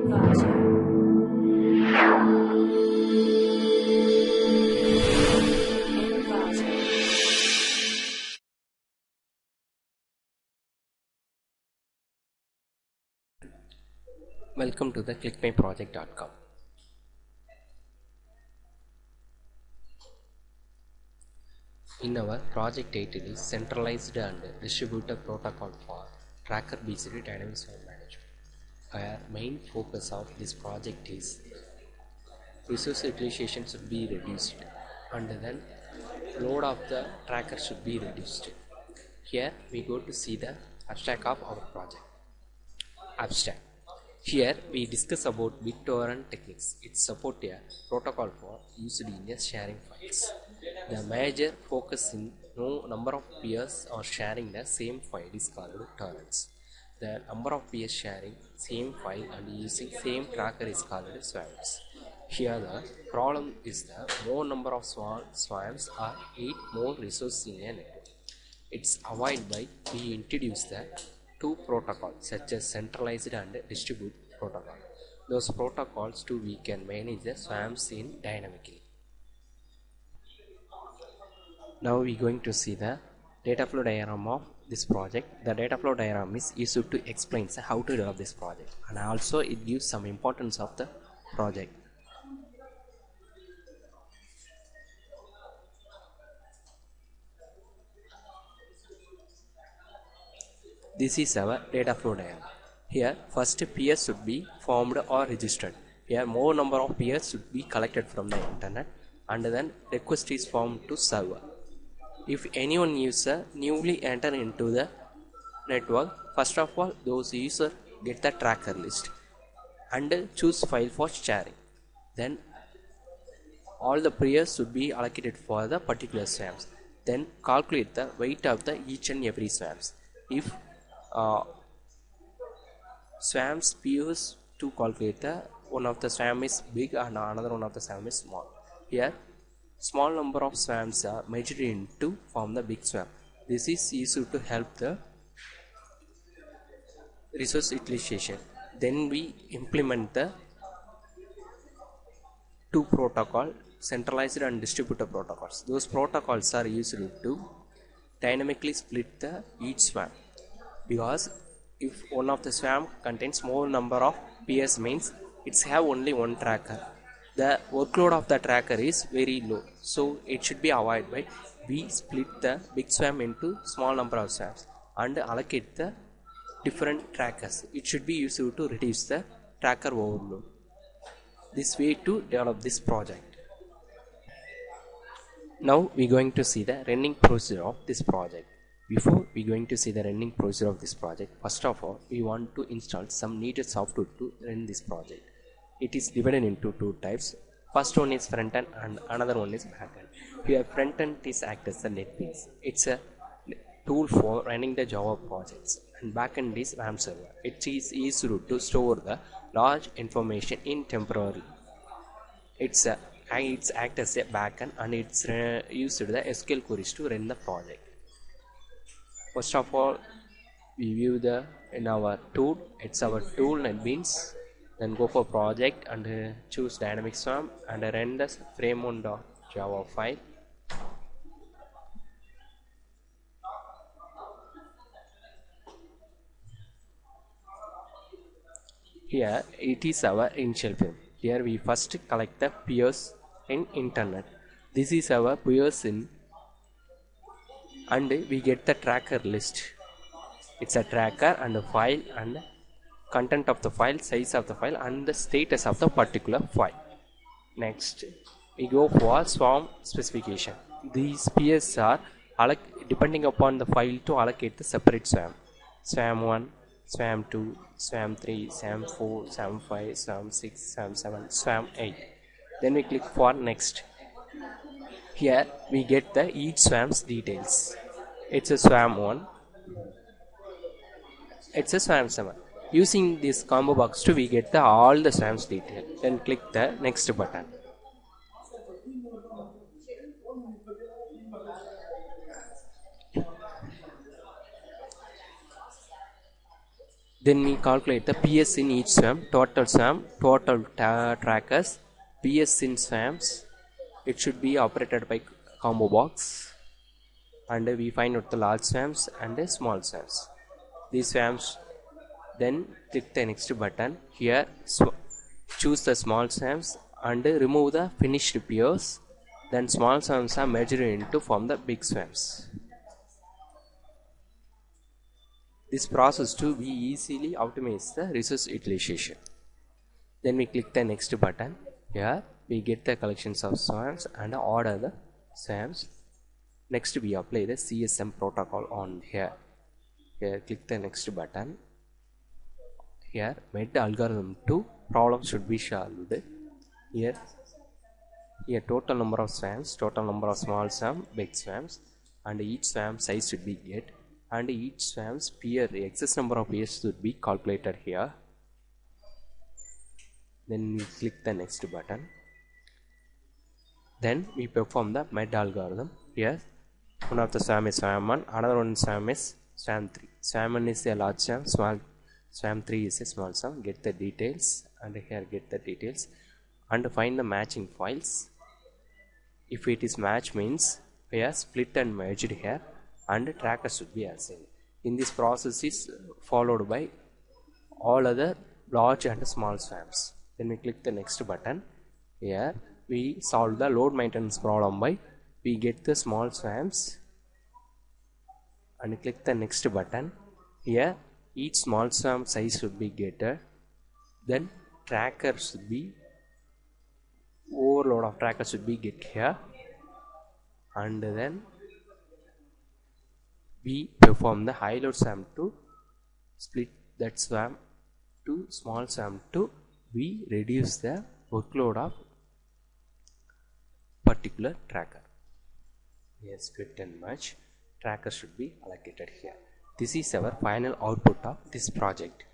Welcome to the clickmyproject.com. In our project title is Centralized and Distributed Protocol for Tracker-Based Dynamic File Management. Our main focus of this project is resource utilization should be reduced and then load of the tracker should be reduced. Here we go to see the abstract of our project. Abstract. Here we discuss about BitTorrent techniques. It supports a protocol for use in sharing files. The major focus in no number of peers or sharing the same file is called torrents. The number of peers sharing same file and using same tracker is called swamps. Here the problem is the more number of swamps are eat more resources in a network. It's avoided by we introduce the two protocols such as centralized and distributed protocol. Those protocols too we can manage the swamps in dynamically. Now we are going to see the data flow diagram of this project. The data flow diagram is used to explain how to develop this project, and also it gives some importance of the project. This is our data flow diagram. Here first peers should be formed or registered. Here more number of peers should be collected from the internet and then request is formed to server. If anyone user newly enter into the network, first of all those user get the tracker list and choose file for sharing. Then all the peers should be allocated for the particular swamps. Then calculate the weight of the each and every swamps. If swamps peers to calculate the one of the swamp is big and another one of the swamp is small. Here small number of swamps are measured into form the big swamp. This is used to help the resource utilization. Then we implement the two protocol, centralized and distributed protocols. Those protocols are used to dynamically split the each swamp, because if one of the swamp contains more number of peers means it's have only one tracker. The workload of the tracker is very low, so it should be avoided by we split the big swamp into small number of swamps and allocate the different trackers. It should be used to reduce the tracker overload. This way to develop this project. Now we are going to see the running procedure of this project. Before we are going to see the running procedure of this project, first of all we want to install some needed software to run this project. It is divided into two types. First one is front end and another one is back end. Here front end is act as the NetBeans. It's a tool for running the Java projects, and back end is RAM server. It is used to store the large information in temporary. It's act as a backend and it's used the SQL queries to run the project. First of all we view the in our tool. It's our tool NetBeans. Then go for project and choose dynamic swamp and run the frame1.java file. Here it is our initial frame. Here we first collect the peers in internet. This is our peers in, and we get the tracker list. It's a tracker and a file and content of the file, size of the file and the status of the particular file. Next we go for swarm specification. These peers are depending upon the file to allocate the separate swamp. Swamp 1, swamp 2, swamp 3, swamp 4, swamp 5, swamp 6, swamp 7, swamp 8. Then we click for next. Here we get the each swamp's details. It's a swamp 1, it's a swamp 7. Using this combo box to we get the all the swamps detail. Then click the next button. Then we calculate the PS in each swarm, total trackers, PS in swarms. It should be operated by combo box, and we find out the large swarms and the small swarms. These swarms, then click the next button here, choose the small swarms and remove the finished pairs. Then small swarms are merged into form the big swarms. This process to be easily optimize the resource utilization. Then we click the next button. Here we get the collections of swarms and order the swarms. Next we apply the CSM protocol on here. Here click the next button. Here made algorithm to problem should be solved. Here total number of swarms, total number of small swarm, big swarms, and each swarm size should be get, and each swarm's pair, excess number of pairs should be calculated here. Then we click the next button. Then we perform the MED algorithm. Here one of the swarm is swarm 1, another one swarm is swarm 3. Swarm 1 is a large swarm, swarm 3 is a small swarm. Get the details, and here get the details and find the matching files. If it is match means we are split and merged here, and tracker should be assigned. In this process is followed by all other large and small swarms. Then we click the next button. Here we solve the load maintenance problem by we get the small swarms and click the next button. Here each small swarm size should be getter. Then tracker should be overload of tracker should be get here, and then we perform the high load swarm to split that swarm to small swarm to we reduce the workload of particular tracker. Yes, good and much tracker should be allocated here. This is our final output of this project.